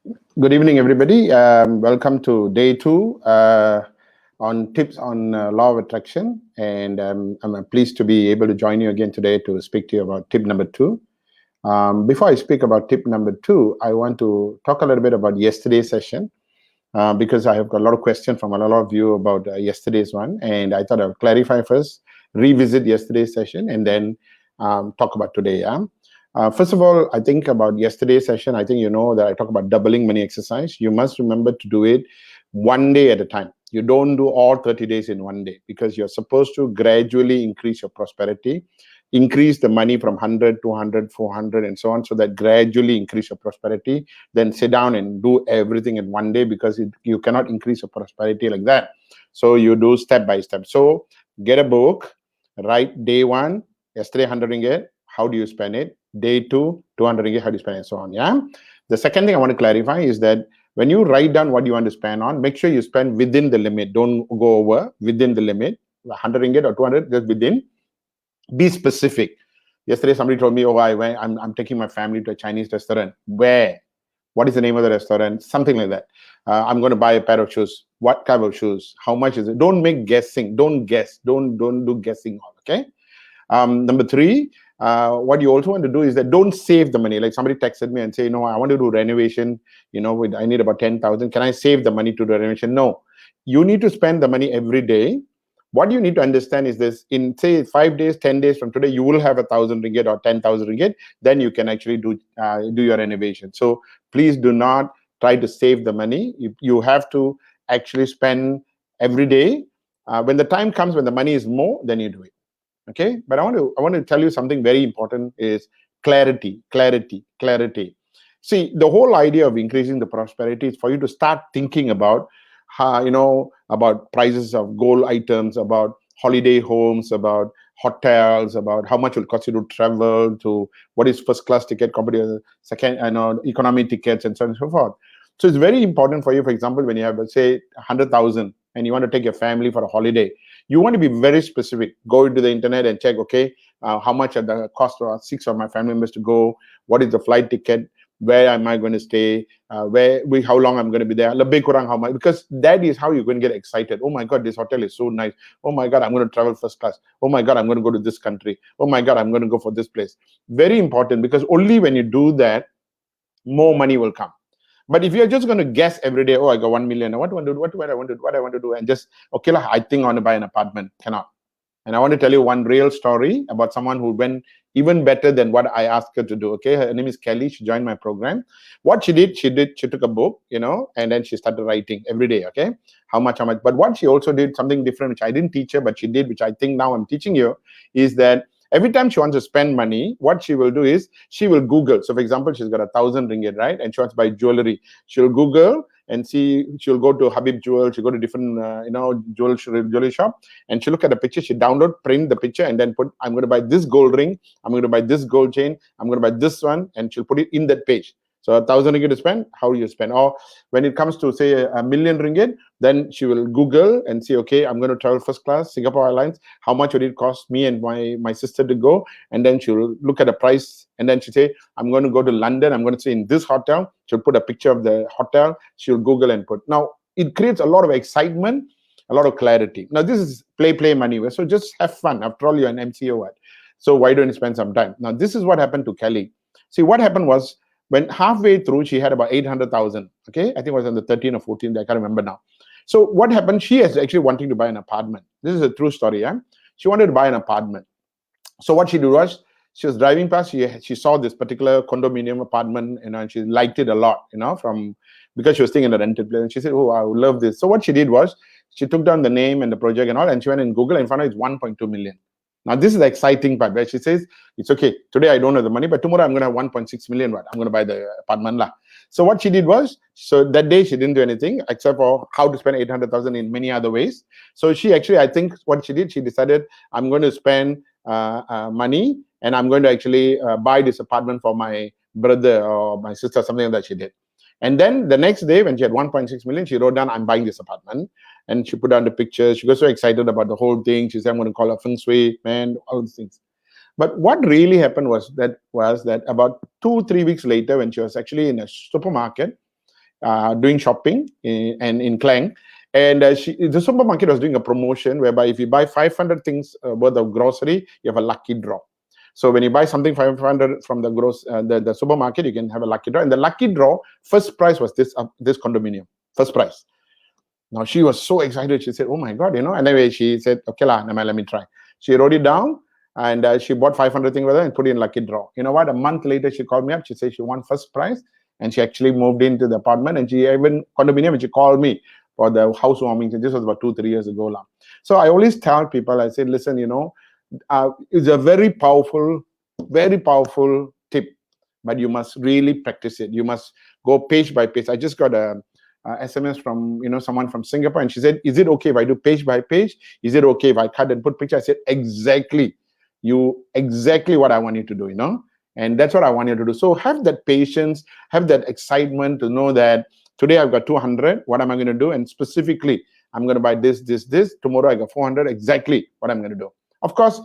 Good evening, everybody. Welcome to day two on tips on law of attraction. And I'm pleased to be able to join you again today to speak to you about tip number two. Before I speak about tip number two, I want to talk a little bit about yesterday's session because I have got a lot of questions from a lot of you about yesterday's one. And I thought I would clarify first, revisit yesterday's session, and then talk about today. Yeah? First of all, I think about yesterday's session, I think you know that I talk about doubling money exercise. You must remember to do it one day at a time. You don't do all 30 days in one day because you're supposed to gradually increase your prosperity, increase the money from 100, 200, 400, and so on, so that gradually increase your prosperity. Then sit down and do everything in one day because you cannot increase your prosperity like that. So you do step by step. So get a book, write day one, yesterday 100 ringgit, how do you spend it? Day two, 200 ringgit, how do you spend it, and so on. Yeah. The second thing I want to clarify is that when you write down what you want to spend on, make sure you spend within the limit. Don't go over, within the limit. 100 ringgit or 200, just within. Be specific. Yesterday, somebody told me, "Oh, I'm taking my family to a Chinese restaurant. Where? What is the name of the restaurant?" Something like that. I'm going to buy a pair of shoes. What type of shoes? How much is it? Don't make guessing. Don't guess. Don't do guessing. Okay. Number three, what you also want to do is that don't save the money. Like somebody texted me and say, "No, I want to do renovation. I need about 10,000. Can I save the money to do renovation?" No, you need to spend the money every day. What you need to understand is this: in say 5 days, 10 days from today, you will have 1,000 ringgit or 10,000 ringgit. Then you can actually do your renovation. So please do not try to save the money. You have to actually spend every day. When the time comes when the money is more, then you do it. Okay, but I want to tell you something very important is clarity. See, the whole idea of increasing the prosperity is for you to start thinking about how, about prices of gold items, about holiday homes, about hotels, about how much it will cost you to travel, to what is first class ticket compared to second, economy tickets, and so on and so forth. So it's very important for you, for example, when you have, say, 100,000 and you want to take your family for a holiday, you want to be very specific. Go into the internet and check, okay, how much are the cost for 6 of my family members to go? What is the flight ticket? Where am I going to stay? How long I'm going to be there? Lebih kurang how much? Because that is how you're going to get excited. Oh my God, this hotel is so nice. Oh my God, I'm going to travel first class. Oh my God, I'm going to go to this country. Oh my God, I'm going to go for this place. Very important, because only when you do that, more money will come. But if you're just going to guess every day, oh, I got 1 million, what do I want to do? What I want to do, and just, okay, I think I want to buy an apartment. Cannot. And I want to tell you one real story about someone who went even better than what I asked her to do. Okay, her name is Kelly. She joined my program. What she did, she took a book, and then she started writing every day. Okay, how much. But what she also did something different, which I didn't teach her, but she did, which I think now I'm teaching you, is that every time she wants to spend money, what she will do is she will Google. So, for example, she's got 1,000 ringgit, right? And she wants to buy jewelry. She'll Google and see. She'll go to Habib Jewel. She'll go to different, jewelry shop, and she'll look at the picture. She download, print the picture, and then put, I'm going to buy this gold ring. I'm going to buy this gold chain. I'm going to buy this one, and she'll put it in that page. So 1,000 ringgit to spend, how do you spend? Or when it comes to, say, 1,000,000 ringgit, then she will Google and see, okay, I'm going to travel first class, Singapore Airlines. How much would it cost me and my sister to go? And then she'll look at the price, and then she'll say, I'm going to go to London. I'm going to stay in this hotel. She'll put a picture of the hotel. She'll Google and put. Now, it creates a lot of excitement, a lot of clarity. Now, this is play money. So just have fun. After all, you're an MCO. What? So why don't you spend some time? Now, this is what happened to Kelly. See, what happened was, when halfway through, she had about 800,000. Okay, I think it was on the 13th or 14th. I can't remember now. So what happened? She is actually wanting to buy an apartment. This is a true story. Yeah, she wanted to buy an apartment. So what she did was, she was driving past. She saw this particular condominium apartment, and she liked it a lot. Because she was staying in a rented place. And she said, "Oh, I would love this." So what she did was, she took down the name and the project and all, and she went in Google and found out it's 1.2 million. Now, this is the exciting part, where she says, it's okay, today I don't have the money, but tomorrow I'm going to have 1.6 million. I'm going to buy the apartment. So what she did was, so that day she didn't do anything except for how to spend 800,000 in many other ways. So she actually, I think what she did, she decided, I'm going to spend money, and I'm going to actually buy this apartment for my brother or my sister, something like that she did. And then the next day, when she had 1.6 million, she wrote down, I'm buying this apartment. And she put down the pictures. She got so excited about the whole thing. She said, I'm going to call her feng shui, man, all these things. But what really happened was that about 2-3 weeks later, when she was actually in a supermarket, doing shopping in Klang. And the supermarket was doing a promotion whereby if you buy 500 things worth of grocery, you have a lucky draw. So when you buy something 500 from the supermarket, you can have a lucky draw. And the lucky draw, first prize was this condominium. First prize. Now she was so excited. She said, "Oh my God, Anyway, she said, "Okay lah, let me try." She wrote it down and she bought 500 things with her and put it in lucky draw. You know what? A month later, she called me up. She said she won first prize and she actually moved into the apartment and she even condominium and she called me for the housewarming. This was about 2-3 years ago lah. So I always tell people, I said, listen, it's a very powerful tip, but you must really practice it. You must go page by page. I just got a SMS from someone from Singapore, and she said, "Is it okay if I do page by page? Is it okay if I cut and put picture?" I said, exactly what I want you to do, and that's what I want you to do. So have that patience, have that excitement to know that today I've got 200. What am I going to do? And specifically, I'm going to buy this. Tomorrow I got 400. Exactly what I'm going to do. Of course,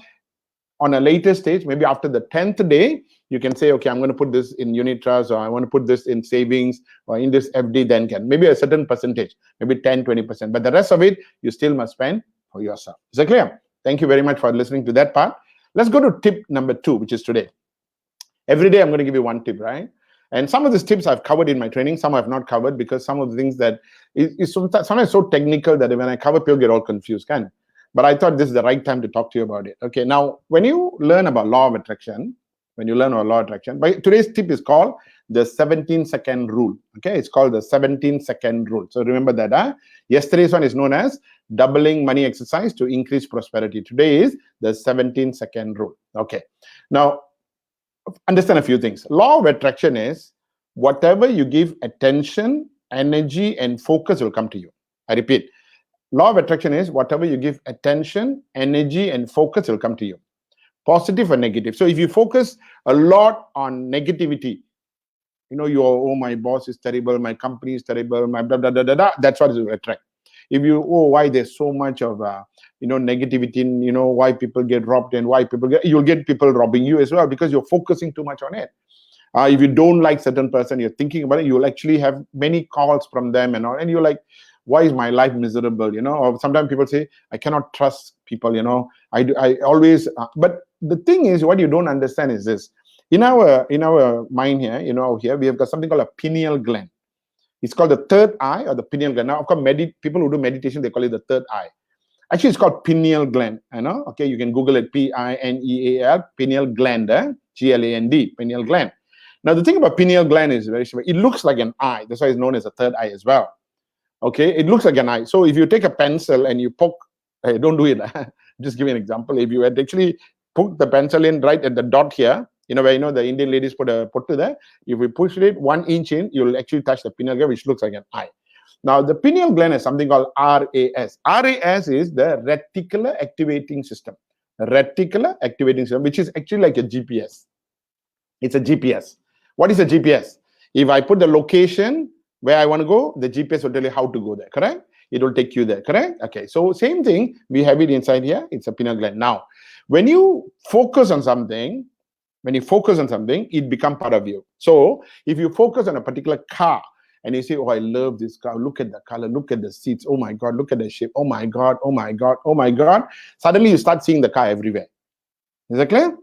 on a later stage, maybe after the 10th day, you can say, okay, I'm going to put this in unit trust, or I want to put this in savings, or in this FD, then can. Maybe a certain percentage, maybe 10-20%. But the rest of it, you still must spend for yourself. Is that clear? Thank you very much for listening to that part. Let's go to tip number 2, which is today. Every day, I'm going to give you one tip, right? And some of these tips I've covered in my training, some I've not covered, because some of the things that is sometimes so technical that when I cover, people get all confused, can. But I thought this is the right time to talk to you about it. Okay, now, when you learn about law of attraction, but today's tip is called the 17-second rule. Okay, it's called the 17-second rule. So remember that. Yesterday's one is known as doubling money exercise to increase prosperity. Today is the 17-second rule. Okay, now understand a few things. Law of attraction is whatever you give attention, energy, and focus will come to you. I repeat. Law of attraction is whatever you give attention, energy, and focus will come to you. Positive or negative. So if you focus a lot on negativity, oh, my boss is terrible, my company is terrible, my blah, blah, blah, blah, blah, that's what will attract. If you, why there's so much of, negativity, why people get robbed and why you'll get people robbing you as well because you're focusing too much on it. If you don't like certain person, you're thinking about it, you'll actually have many calls from them and all, and you're like, why is my life miserable? Or sometimes people say, I cannot trust people. I always. But the thing is, what you don't understand is this: in our mind here, here we have got something called a pineal gland. It's called the third eye or the pineal gland. Now, of course, people who do meditation, they call it the third eye. Actually, it's called pineal gland. Okay, you can Google it: Pineal, pineal gland, GLAND, pineal gland. Now, the thing about pineal gland is very simple. It looks like an eye. That's why it's known as a third eye as well. Okay, it looks like an eye. So if you take a pencil and you poke, don't do it. Just give you an example. If you had actually put the pencil in right at the dot here, where the Indian ladies put to there. If we push it 1 inch in, you'll actually touch the pineal gland, which looks like an eye. Now the pineal gland has something called RAS. RAS is the reticular activating system. Reticular activating system, which is actually like a GPS. It's a GPS. What is a GPS? If I put the location where I want to go, the GPS will tell you how to go there, correct? It will take you there, correct? Okay, so same thing, we have it inside here, it's a pineal gland. Now, when you focus on something, it becomes part of you. So, if you focus on a particular car, and you say, oh, I love this car, look at the color, look at the seats, oh my God, look at the shape, oh my God, oh my God, oh my God, suddenly you start seeing the car everywhere. Is that clear?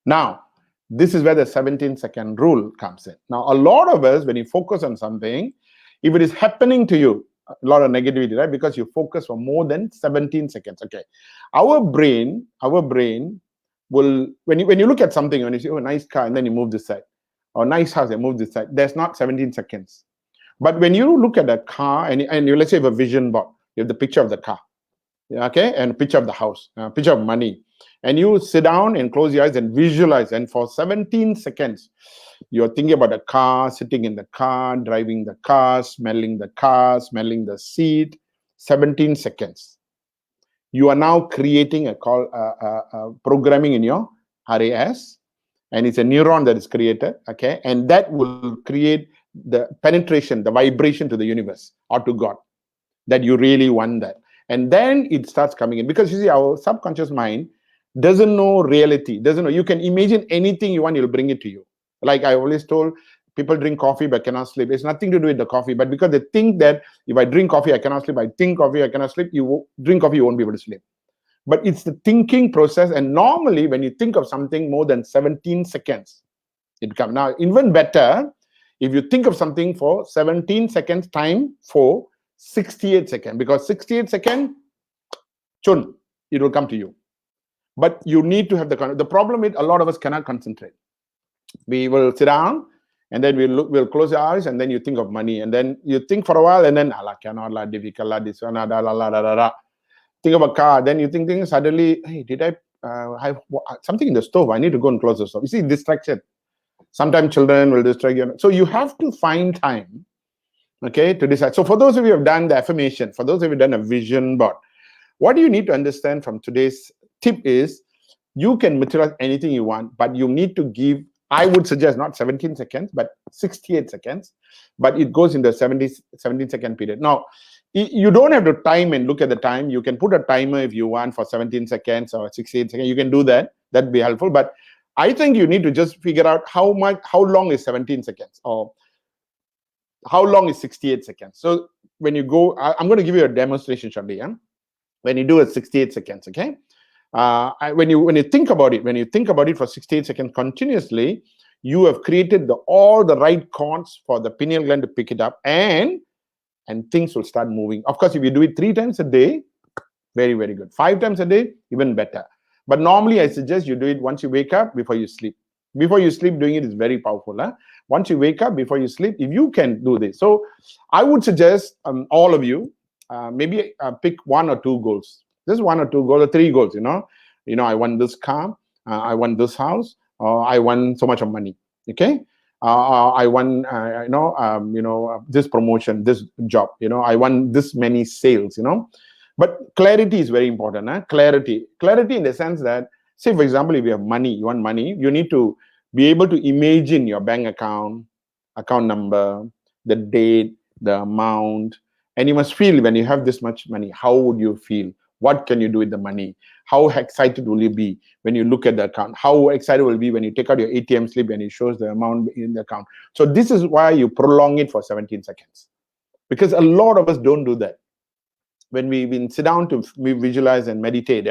Now, this is where the 17-second rule comes in. Now, a lot of us, when you focus on something, if it is happening to you, a lot of negativity, right? Because you focus for more than 17 seconds. Okay. Our brain will, when you look at something, when you say, oh, nice car, and then you move this side, or nice house, and move this side, there's not 17 seconds. But when you look at a car, and you let's say you have a vision board, you have the picture of the car, okay, and a picture of the house, picture of money, and you sit down and close your eyes and visualize, and for 17 seconds, you're thinking about a car, sitting in the car, driving the car, smelling the seat. 17 seconds. You are now creating a programming in your RAS, and it's a neuron that is created, okay, and that will create the penetration, the vibration to the universe or to God, that you really want that. And then it starts coming in, because you see, our subconscious mind doesn't know reality, doesn't know. You can imagine anything you want, it'll bring it to you. Like I always told, People drink coffee but cannot sleep. It's nothing to do with the coffee, but because they think that if I drink coffee, I cannot sleep. I think coffee, I cannot sleep. You drink coffee, you won't be able to sleep. But it's the thinking process. And normally, when you think of something more than 17 seconds, it comes. Now, even better, if you think of something for 17 seconds time for 68 seconds, because 68 seconds, chun, it will come to you. But you need to have the problem is a lot of us cannot concentrate. We will sit down and then we'll close your eyes and then you think of money and then you think for a while and then cannot difficult this one think of a car, then you think suddenly, hey, did I have something in the stove? I need to go and close the stove. You see, distraction. Sometimes children will distract you. So you have to find time, okay, to decide. So for those of you who have done the affirmation, for those of you who have done a vision board, what you need to understand from today's tip is you can materialize anything you want, but you need to give, I would suggest not 17 seconds, but 68 seconds, but it goes in the 17-second period. Now, you don't have to time and look at the time. You can put a timer if you want for 17 seconds or 68 seconds. You can do that. That'd be helpful. But I think you need to just figure out how long is 17 seconds or how long is 68 seconds. So when you go, I'm going to give you a demonstration shortly. Yeah? When you do it 68 seconds, okay? When you think about it, for 68 seconds continuously, you have created all the right chords for the pineal gland to pick it up, and things will start moving. Of course, if you do it 3 times a day, very, very good. 5 times a day, even better. But normally, I suggest you do it once you wake up, before you sleep. Before you sleep, doing it is very powerful. Huh? Once you wake up, before you sleep, if you can do this. So I would suggest all of you, maybe pick 1 or 2 goals. Just 1 or 2 goals or 3 goals, I want this car, I want this house, I want so much of money, okay? I want, this promotion, this job, I want this many sales, But clarity is very important, huh? Clarity in the sense that, say, for example, if you have money, you want money, you need to be able to imagine your bank account number, the date, the amount, and you must feel when you have this much money, how would you feel? What can you do with the money? How excited will you be when you look at the account? How excited will you be when you take out your ATM slip and it shows the amount in the account? So this is why you prolong it for 17 seconds. Because a lot of us don't do that. When we sit down to visualize and meditate,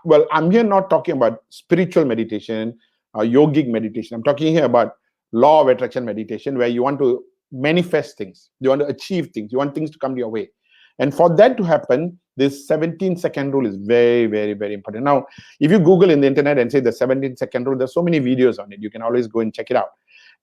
well, I'm here not talking about spiritual meditation or yogic meditation. I'm talking here about law of attraction meditation, where you want to manifest things. You want to achieve things. You want things to come your way. And for that to happen, this 17-second rule is very, very, very important. Now, if you Google in the internet and say the 17-second rule, there's so many videos on it. You can always go and check it out.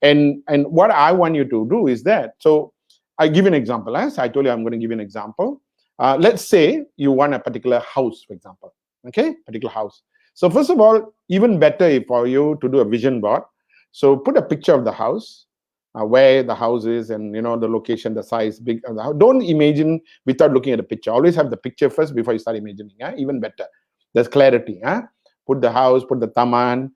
And what I want you to do is that. So I give an example. As I told you, I'm going to give you an example. Let's say you want a particular house, for example. Okay, particular house. So first of all, even better for you to do a vision board. So put a picture of the house. Where the house is and the location, the size, big of the house. Don't imagine without looking at the picture. Always have the picture first before you start imagining. Even better. There's clarity. Put the house, put the taman.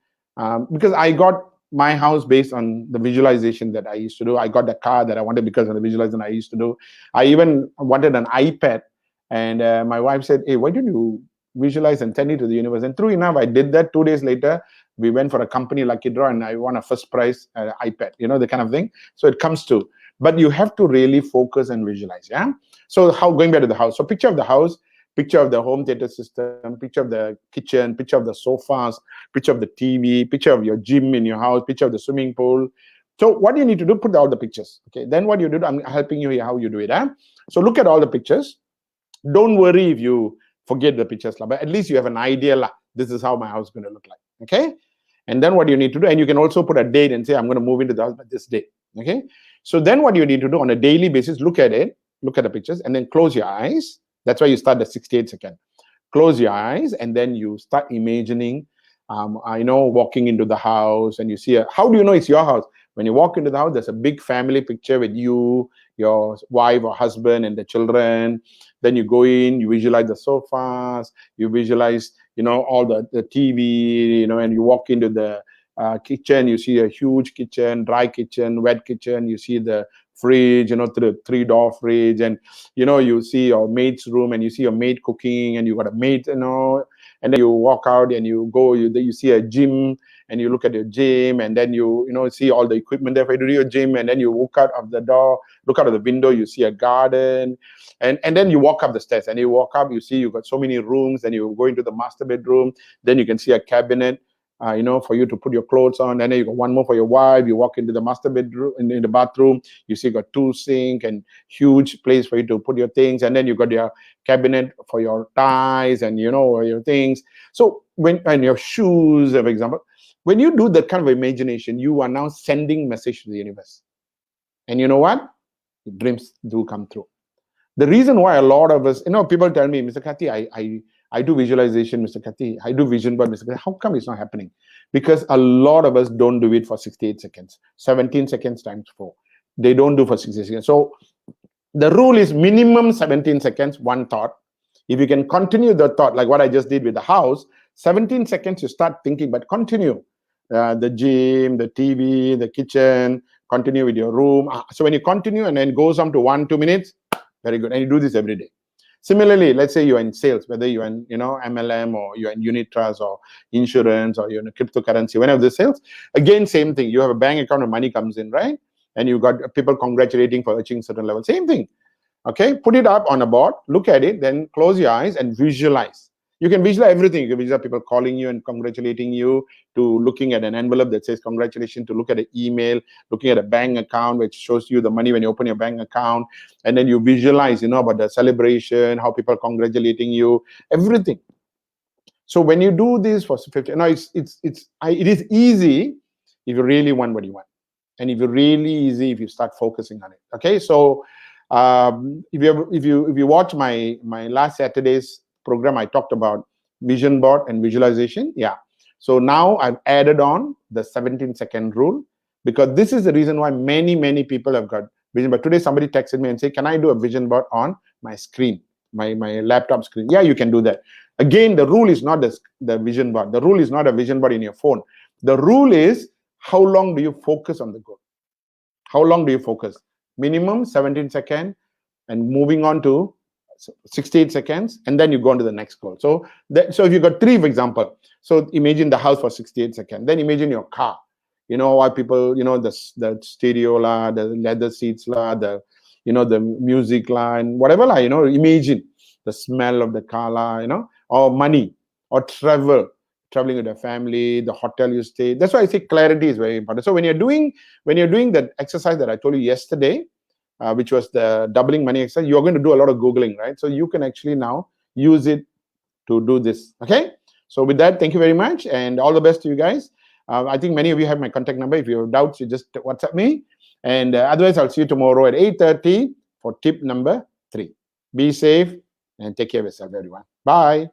Because I got my house based on the visualization that I used to do. I got the car that I wanted because of the visualization I used to do. I even wanted an iPad, and my wife said, "Hey, why don't you visualize and send it to the universe?" And true enough, I did that. 2 days later, we went for a company lucky draw and I won a first prize iPad, the kind of thing. So it comes to, but you have to really focus and visualize. So going back to the house. So picture of the house, picture of the home theater system, picture of the kitchen, picture of the sofas, picture of the TV, picture of your gym in your house, picture of the swimming pool. So what you need to do, put all the pictures. Okay. Then what you do, I'm helping you here how you do it. So look at all the pictures. Don't worry if you forget the pictures, but at least you have an idea. This is how my house is going to look like. Okay. And then what you need to do, and you can also put a date and say, I'm going to move into the house by this date. Okay. So then what you need to do on a daily basis, look at it, look at the pictures, and then close your eyes. That's why you start the 68 second. Close your eyes, and then you start imagining, walking into the house, and you see how do you know it's your house? When you walk into the house, there's a big family picture with you, your wife or husband, and the children. Then you go in, you visualize the sofas, you visualize, all the TV, and you walk into the kitchen, you see a huge kitchen, dry kitchen, wet kitchen, you see the fridge, the 3-door fridge, and, you see your maid's room, and you see your maid cooking, and you got a maid, and and then you walk out and you go, you see a gym, and you look at your gym, and then you see all the equipment there for you to do your gym, and then you walk out of the door, look out of the window, you see a garden, and then you walk up the stairs, and you walk up, you see you've got so many rooms, and you go into the master bedroom, then you can see a cabinet, for you to put your clothes on, and then you got one more for your wife. You walk into the master bedroom, in the bathroom, you see you got two sink and huge place for you to put your things, and then you got your cabinet for your ties and your things. So and your shoes, for example, when you do that kind of imagination, you are now sending message to the universe. And you know what? Dreams do come true. The reason why a lot of us, people tell me, Mr. Kathi, I do visualization, Mr. Kathi, I do vision board, Mr. Kathi. How come it's not happening? Because a lot of us don't do it for 68 seconds, 17 seconds times 4. They don't do for 68 seconds. So the rule is minimum 17 seconds, one thought. If you can continue the thought, like what I just did with the house, 17 seconds you start thinking, but continue. The gym, the TV, the kitchen, continue with your room. So when you continue and then goes on to 1-2 minutes, very good. And you do this every day. Similarly, let's say you're in sales, whether you're in MLM, or you're in unit trust, or insurance, or you're in cryptocurrency, whenever the sales, again, same thing. You have a bank account and money comes in, right? And you got people congratulating for achieving certain level. Same thing. Okay, put it up on a board, look at it, then close your eyes and visualize. You can visualize everything. You can visualize people calling you and congratulating you, to looking at an envelope that says congratulations, to look at an email, looking at a bank account which shows you the money when you open your bank account, and then you visualize, about the celebration, how people are congratulating you, everything. So when you do this for 50, it is easy if you really want what you want, and if you're really easy if you start focusing on it. Okay, so if you watch my last Saturday's program, I talked about vision board and visualization. Yeah. So now I've added on the 17-second rule, because this is the reason why many people have got vision board. Today somebody texted me and said, can I do a vision board on my screen, my laptop screen? Yeah, you can do that. Again, the rule is not the vision board. The rule is not a vision board in your phone. The rule is, how long do you focus on the goal? How long do you focus? Minimum 17 seconds, and moving on to 68 seconds, and then you go on to the next goal. So if you got 3, for example, so imagine the house for 68 seconds. Then imagine your car. Why people, the stereo la, the leather seats la, the music line, whatever la, imagine the smell of the car la, or money, or traveling with a family, the hotel you stay. That's why I say clarity is very important. So when you're doing that exercise that I told you yesterday, which was the doubling money exercise, you're going to do a lot of Googling, right? So you can actually now use it to do this. Okay. So with that, thank you very much, and all the best to you guys. I think many of you have my contact number. If you have doubts, you just WhatsApp me. And otherwise, I'll see you tomorrow at 8:30 for tip number 3. Be safe and take care of yourself, everyone. Bye.